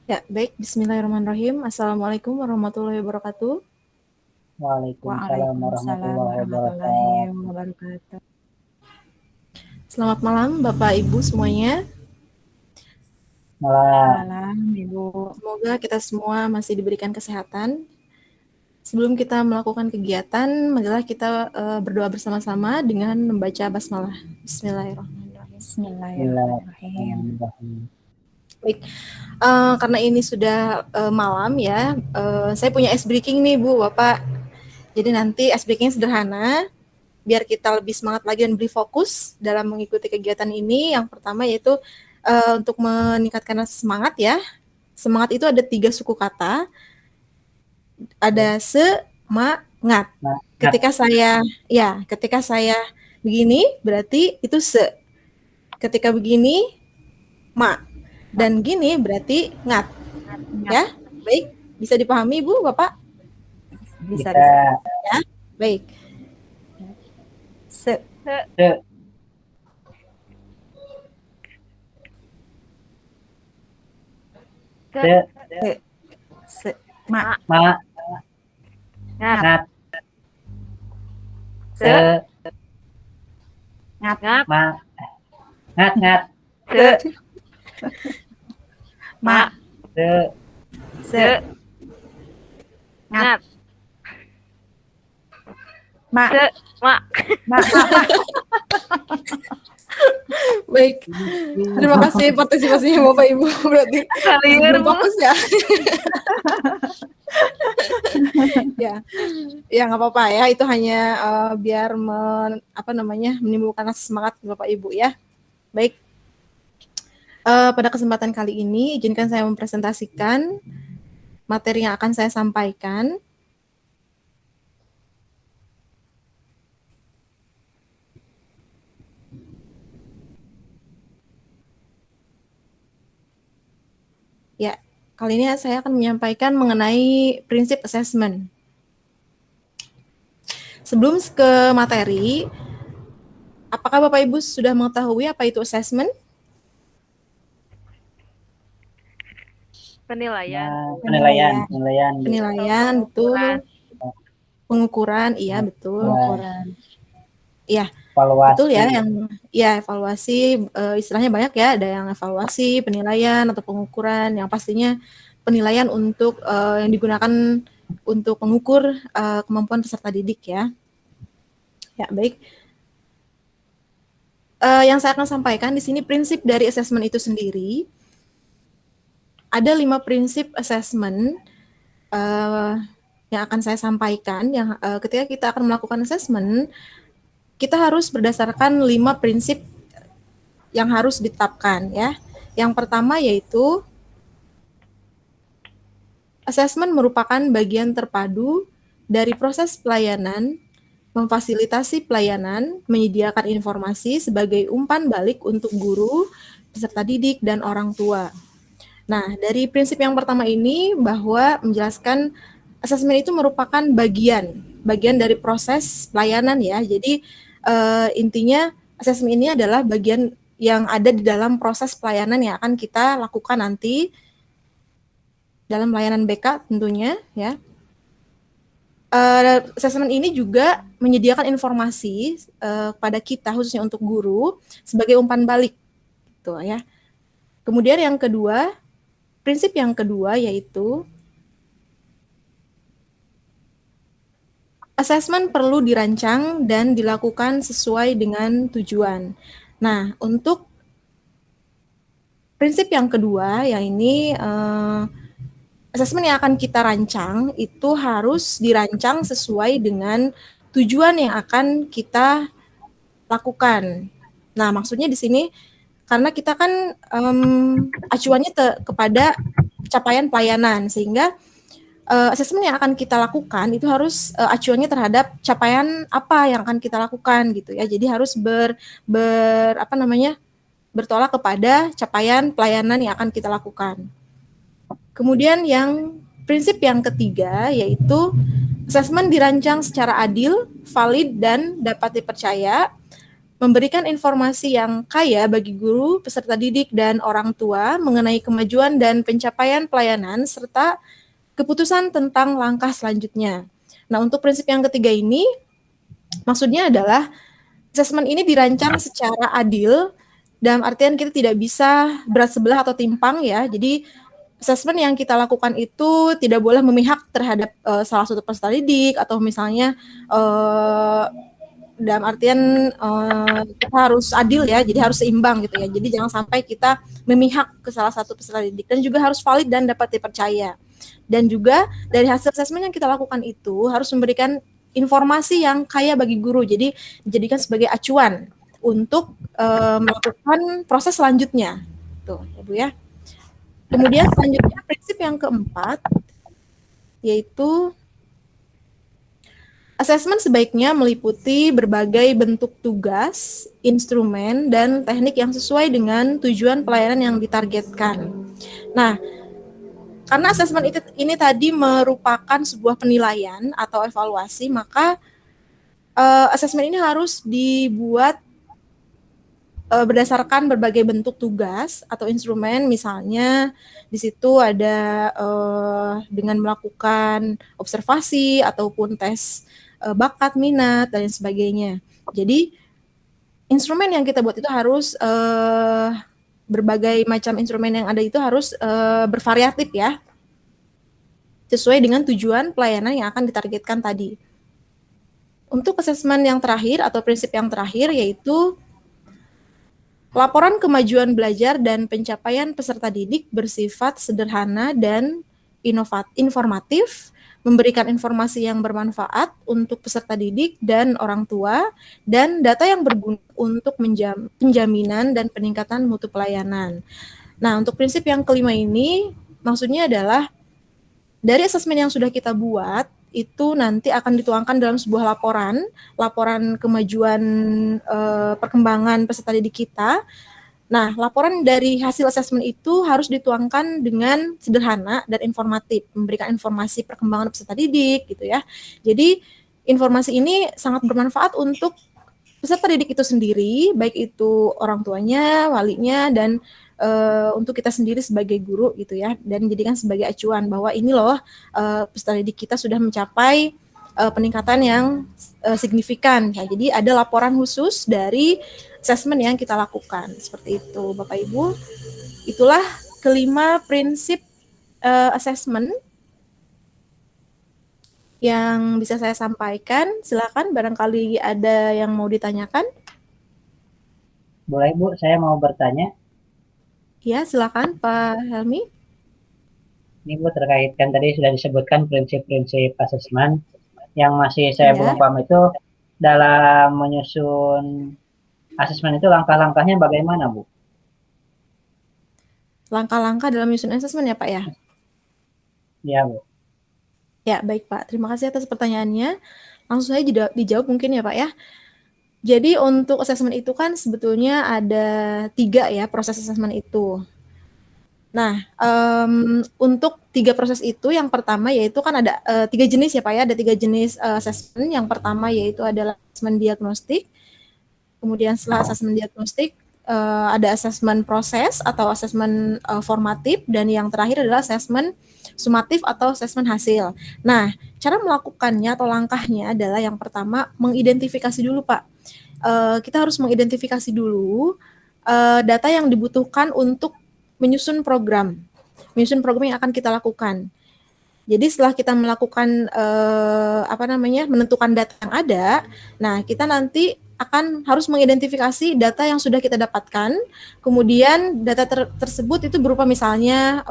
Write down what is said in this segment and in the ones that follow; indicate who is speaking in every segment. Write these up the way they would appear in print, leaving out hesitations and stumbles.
Speaker 1: Ya, baik. Bismillahirrahmanirrahim. Assalamualaikum warahmatullahi wabarakatuh.
Speaker 2: Waalaikumsalam
Speaker 1: Waalaikumsalam
Speaker 2: warahmatullahi
Speaker 1: warahmatullahi
Speaker 2: wabarakatuh.
Speaker 1: wabarakatuh. Selamat malam, Bapak Ibu semuanya.
Speaker 2: Malam.
Speaker 3: Malam, Ibu.
Speaker 1: Semoga kita semua masih diberikan kesehatan. Sebelum kita melakukan kegiatan, marilah kita berdoa bersama-sama dengan membaca basmalah. Bismillahirrahmanirrahim.
Speaker 3: Bismillahirrahmanirrahim.
Speaker 1: Baik, karena ini sudah malam ya, saya punya ice breaking nih Bu, Bapak. Jadi nanti ice breaking sederhana, biar kita lebih semangat lagi dan lebih fokus dalam mengikuti kegiatan ini. Yang pertama yaitu untuk meningkatkan rasa semangat ya. Semangat itu ada 3 suku kata, ada se, ma, ngat. Ketika saya begini berarti itu se. Ketika begini ma. Dan gini berarti ngat. Ya, baik. Bisa dipahami Bu, Bapak?
Speaker 3: Bisa.
Speaker 1: Ya, baik.
Speaker 3: Se. Ma.
Speaker 2: Ngat.
Speaker 3: Se.
Speaker 2: Ngat.
Speaker 3: Ngat.
Speaker 2: Ma. Ngat.
Speaker 3: Se. Ma.
Speaker 2: Se.
Speaker 3: Ngat.
Speaker 1: Ma.
Speaker 3: Se. Ma.
Speaker 1: Baik. Terima kasih partisipasinya Bapak Ibu. Berarti belum fokus ya. Ya nggak apa-apa ya. Itu hanya biar menimbulkan rasa semangat Bapak Ibu ya. Baik. Pada kesempatan kali ini izinkan saya mempresentasikan materi yang akan saya sampaikan. Ya, kali ini saya akan menyampaikan mengenai prinsip assessment. Sebelum ke materi, apakah Bapak Ibu sudah mengetahui apa itu assessment?
Speaker 3: Penilaian,
Speaker 1: betul. Pengukuran, iya betul. Iya,
Speaker 2: evaluasi.
Speaker 1: Betul ya, evaluasi istilahnya banyak ya, ada yang evaluasi, penilaian atau pengukuran, yang pastinya penilaian untuk yang digunakan untuk mengukur kemampuan peserta didik ya. Ya, baik. Yang saya akan sampaikan di sini prinsip dari assessment itu sendiri. Ada 5 prinsip assessment yang akan saya sampaikan. Yang ketika kita akan melakukan assessment, kita harus berdasarkan 5 prinsip yang harus ditetapkan ya. Yang pertama yaitu assessment merupakan bagian terpadu dari proses pelayanan, memfasilitasi pelayanan, menyediakan informasi sebagai umpan balik untuk guru, peserta didik, dan orang tua. Nah, dari prinsip yang pertama ini bahwa menjelaskan assessment itu merupakan bagian dari proses pelayanan ya. Jadi intinya assessment ini adalah bagian yang ada di dalam proses pelayanan yang akan kita lakukan nanti dalam layanan BK tentunya ya. Assessment ini juga menyediakan informasi kepada kita khususnya untuk guru sebagai umpan balik gitu ya. Kemudian yang kedua, prinsip yang kedua yaitu assessment perlu dirancang dan dilakukan sesuai dengan tujuan. Nah, untuk prinsip yang kedua, yang ini assessment yang akan kita rancang itu harus dirancang sesuai dengan tujuan yang akan kita lakukan. Nah, maksudnya di sini karena kita kan acuannya kepada capaian pelayanan, sehingga assessment yang akan kita lakukan itu harus acuannya terhadap capaian apa yang akan kita lakukan gitu ya. Jadi harus bertolak kepada capaian pelayanan yang akan kita lakukan. Kemudian prinsip yang ketiga yaitu assessment dirancang secara adil, valid, dan dapat dipercaya memberikan informasi yang kaya bagi guru, peserta didik, dan orang tua mengenai kemajuan dan pencapaian pelayanan serta keputusan tentang langkah selanjutnya. Nah, untuk prinsip yang ketiga ini, maksudnya adalah asesmen ini dirancang secara adil, dalam artian kita tidak bisa berat sebelah atau timpang ya. Jadi asesmen yang kita lakukan itu tidak boleh memihak terhadap salah satu peserta didik atau misalnya dalam artian kita harus adil ya, jadi harus seimbang gitu ya. Jadi jangan sampai kita memihak ke salah satu peserta didik, dan juga harus valid dan dapat dipercaya. Dan juga dari hasil asesmen yang kita lakukan itu harus memberikan informasi yang kaya bagi guru, jadi dijadikan sebagai acuan untuk melakukan proses selanjutnya. Tuh, ya Bu ya. Kemudian selanjutnya prinsip yang keempat yaitu asesmen sebaiknya meliputi berbagai bentuk tugas, instrumen, dan teknik yang sesuai dengan tujuan pelayanan yang ditargetkan. Nah, karena asesmen ini tadi merupakan sebuah penilaian atau evaluasi, maka asesmen ini harus dibuat berdasarkan berbagai bentuk tugas atau instrumen. Misalnya di situ ada dengan melakukan observasi ataupun tes bakat, minat, dan sebagainya. Jadi instrumen yang kita buat itu harus berbagai macam instrumen yang ada itu harus bervariatif ya, sesuai dengan tujuan pelayanan yang akan ditargetkan tadi. Untuk asesmen yang terakhir atau prinsip yang terakhir yaitu laporan kemajuan belajar dan pencapaian peserta didik bersifat sederhana dan informatif, memberikan informasi yang bermanfaat untuk peserta didik dan orang tua, dan data yang berguna untuk penjaminan dan peningkatan mutu pelayanan. Nah, untuk prinsip yang kelima ini, maksudnya adalah dari asesmen yang sudah kita buat, itu nanti akan dituangkan dalam sebuah laporan kemajuan perkembangan peserta didik kita. Nah, laporan dari hasil asesmen itu harus dituangkan dengan sederhana dan informatif, memberikan informasi perkembangan peserta didik gitu ya. Jadi informasi ini sangat bermanfaat untuk peserta didik itu sendiri, baik itu orang tuanya, walinya, dan untuk kita sendiri sebagai guru gitu ya, dan dijadikan sebagai acuan bahwa ini loh peserta didik kita sudah mencapai peningkatan yang signifikan. Nah, jadi ada laporan khusus dari asesmen yang kita lakukan. Seperti itu, Bapak Ibu. Itulah kelima prinsip asesmen yang bisa saya sampaikan. Silakan barangkali ada yang mau ditanyakan.
Speaker 2: Boleh Bu, saya mau bertanya.
Speaker 1: Ya, silakan Pak Helmi.
Speaker 2: Ini Bu, terkait kan tadi sudah disebutkan prinsip-prinsip asesmen. Yang masih saya belum paham itu dalam menyusun asesmen itu langkah-langkahnya bagaimana Bu?
Speaker 1: Langkah-langkah dalam menyusun asesmen ya Pak ya?
Speaker 2: Ya Bu.
Speaker 1: Ya, baik Pak. Terima kasih atas pertanyaannya. Langsung saja dijawab mungkin ya Pak ya. Jadi untuk asesmen itu kan sebetulnya ada 3 ya proses asesmen itu. Nah, untuk 3 proses itu, yang pertama yaitu kan ada 3 jenis ya Pak ya, ada 3 jenis asesmen. Yang pertama yaitu adalah asesmen diagnostik, kemudian setelah asesmen diagnostik ada asesmen proses atau asesmen formatif, dan yang terakhir adalah asesmen sumatif atau asesmen hasil. Nah, cara melakukannya atau langkahnya adalah yang pertama mengidentifikasi dulu Pak. Kita harus mengidentifikasi dulu data yang dibutuhkan untuk menyusun program yang akan kita lakukan. Jadi setelah kita melakukan menentukan data yang ada, nah kita nanti akan harus mengidentifikasi data yang sudah kita dapatkan. Kemudian data tersebut itu berupa misalnya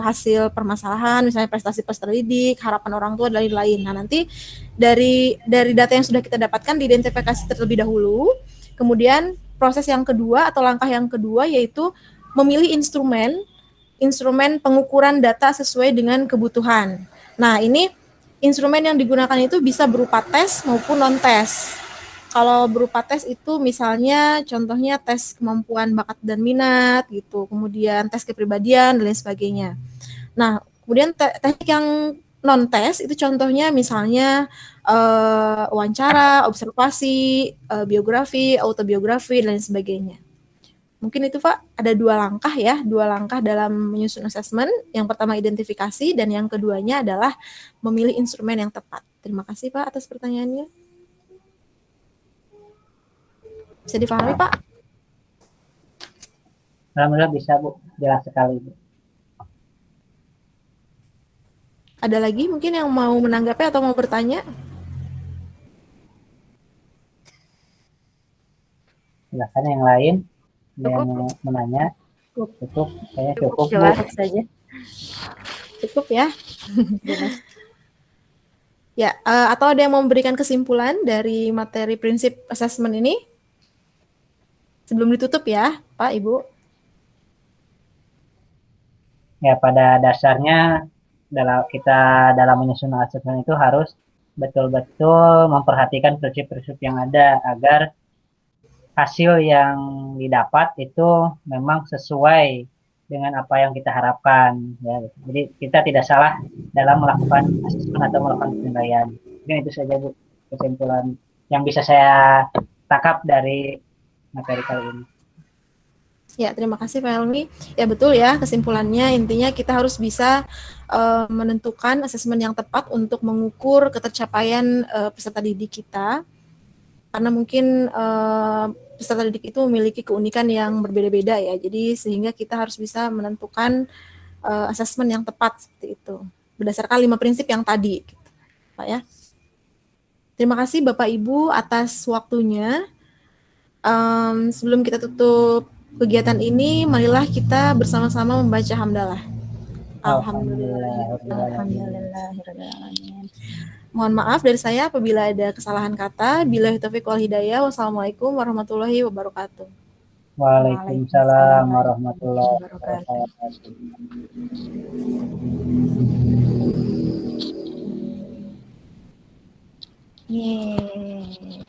Speaker 1: hasil permasalahan, misalnya prestasi peserta didik, harapan orang tua, dan lain-lain. Nah, nanti dari data yang sudah kita dapatkan diidentifikasi terlebih dahulu. Kemudian proses yang kedua atau langkah yang kedua yaitu memilih instrumen pengukuran data sesuai dengan kebutuhan. Nah, ini instrumen yang digunakan itu bisa berupa tes maupun non-tes. Kalau berupa tes itu misalnya contohnya tes kemampuan bakat dan minat gitu, kemudian tes kepribadian dan lain sebagainya. Nah, kemudian teknik yang non-tes itu contohnya misalnya wawancara, observasi, biografi, autobiografi, dan lain sebagainya. Mungkin itu Pak, ada 2 langkah ya, 2 langkah dalam menyusun asesmen. Yang pertama identifikasi dan yang keduanya adalah memilih instrumen yang tepat. Terima kasih Pak atas pertanyaannya. Bisa dipahami Pak?
Speaker 2: Alhamdulillah bisa Bu, jelas sekali Bu.
Speaker 1: Ada lagi mungkin yang mau menanggapi atau mau bertanya?
Speaker 2: Silakan yang lain, ada yang
Speaker 3: Cukup.
Speaker 2: mau menanya. Cukup, kayaknya cukup Bu.
Speaker 3: Jelas saja.
Speaker 1: Cukup ya. Ya, atau ada yang mau memberikan kesimpulan dari materi prinsip assessment ini? Sebelum ditutup ya, Pak, Ibu.
Speaker 2: Ya, pada dasarnya dalam menyusun asesmen itu harus betul-betul memperhatikan prinsip-prinsip yang ada agar hasil yang didapat itu memang sesuai dengan apa yang kita harapkan ya. Jadi kita tidak salah dalam melakukan asesmen atau melakukan penilaian. Mungkin itu saja Bu kesimpulan yang bisa saya tangkap dari materi kali ini.
Speaker 1: Ya, terima kasih Pak Helmi. Ya betul ya, kesimpulannya intinya kita harus bisa menentukan asesmen yang tepat untuk mengukur ketercapaian peserta didik kita. Karena mungkin peserta didik itu memiliki keunikan yang berbeda-beda ya. Jadi sehingga kita harus bisa menentukan asesmen yang tepat seperti itu. Berdasarkan 5 prinsip yang tadi, gitu, Pak ya. Terima kasih Bapak Ibu atas waktunya. Sebelum kita tutup kegiatan ini, marilah kita bersama-sama membaca hamdalah.
Speaker 3: Alhamdulillahirrahmanirrahim.
Speaker 1: Mohon maaf dari saya apabila ada kesalahan kata. Billahi taufiq wal hidayah. Wassalamualaikum warahmatullahi wabarakatuh.
Speaker 2: Waalaikumsalam warahmatullahi wabarakatuh.
Speaker 3: Yeay.